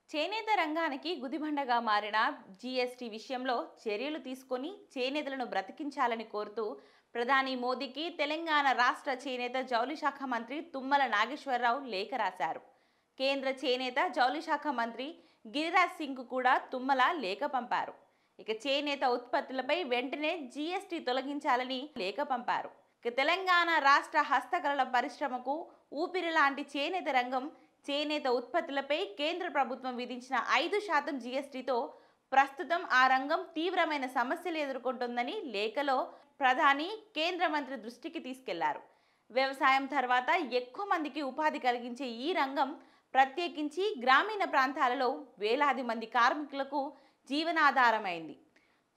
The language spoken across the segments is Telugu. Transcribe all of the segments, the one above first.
చేనేత రంగానికి గుదిబండగా మారిన జీఎస్టీ విషయంలో చర్యలు తీసుకొని చేనేతలను బ్రతికించాలని కోరుతూ ప్రధాని మోదీకి తెలంగాణ రాష్ట్ర చేనేత జౌళి శాఖ మంత్రి తుమ్మల నాగేశ్వరరావు లేఖ రాశారు. కేంద్ర చేనేత జౌళి శాఖ మంత్రి గిరిరాజ్ సింగ్ కూడా తుమ్మల లేఖ పంపారు. ఇక చేనేత ఉత్పత్తులపై వెంటనే జీఎస్టీ తొలగించాలని లేఖ పంపారు. ఇక తెలంగాణ రాష్ట్ర హస్తకళల పరిశ్రమకు ఊపిరి లాంటి చేనేత రంగం చేనేత ఉత్పత్తులపై కేంద్ర ప్రభుత్వం విధించిన 5% జీఎస్టీతో ప్రస్తుతం ఆ రంగం తీవ్రమైన సమస్యలు ఎదుర్కొంటోందని లేఖలో ప్రధాని కేంద్ర మంత్రి దృష్టికి తీసుకెళ్లారు. వ్యవసాయం తర్వాత ఎక్కువ మందికి ఉపాధి కలిగించే ఈ రంగం ప్రత్యేకించి గ్రామీణ ప్రాంతాలలో వేలాది మంది కార్మికులకు జీవనాధారమైంది.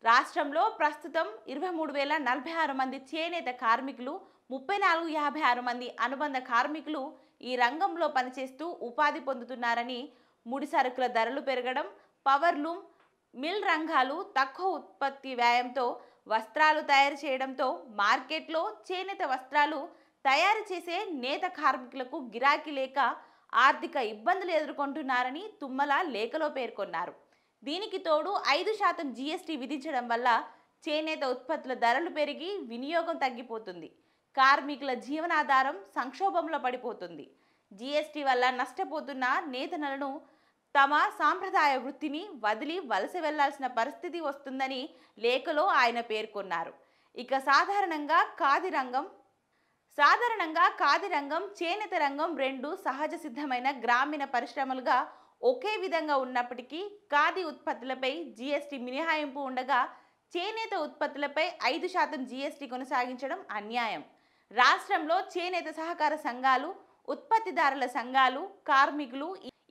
రాష్ట్రంలో ప్రస్తుతం 23,046 మంది చేనేత కార్మికులు, 34,056 మంది అనుబంధ కార్మికులు ఈ రంగంలో పనిచేస్తూ ఉపాధి పొందుతున్నారని, ముడి సరుకుల ధరలు పెరగడం, పవర్లూమ్, మిల్ రంగాలు తక్కువ ఉత్పత్తి వ్యయంతో వస్త్రాలు తయారు చేయడంతో మార్కెట్లో చేనేత వస్త్రాలు తయారు చేసే నేత కార్మికులకు గిరాకీ లేక ఆర్థిక ఇబ్బందులు ఎదుర్కొంటున్నారని తుమ్మల లేఖలో పేర్కొన్నారు. దీనికి తోడు 5% జీఎస్టీ విధించడం వల్ల చేనేత ఉత్పత్తుల ధరలు పెరిగి వినియోగం తగ్గిపోతుంది. కార్మికుల జీవనాధారం సంక్షోభంలో పడిపోతుంది. జీఎస్టీ వల్ల నష్టపోతున్న నేతలను తమ సాంప్రదాయ వృత్తిని వదిలి వలస వెళ్లాల్సిన పరిస్థితి వస్తుందని లేఖలో ఆయన పేర్కొన్నారు. ఇక సాధారణంగా ఖాదీ రంగం, చేనేత రంగం రెండు సహజ సిద్ధమైన గ్రామీణ పరిశ్రమలుగా ఒకే విధంగా ఉన్నప్పటికీ ఖాదీ ఉత్పత్తులపై జీఎస్టీ మినహాయింపు ఉండగా చేనేత ఉత్పత్తులపై 5% జీఎస్టీ కొనసాగించడం అన్యాయం. రాష్ట్రంలో చేనేత సహకార సంఘాలు, ఉత్పత్తిదారుల సంఘాలు, కార్మికులు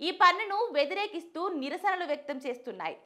ఈ పన్నును వ్యతిరేకిస్తూ నిరసనలు వ్యక్తం చేస్తున్నాయి.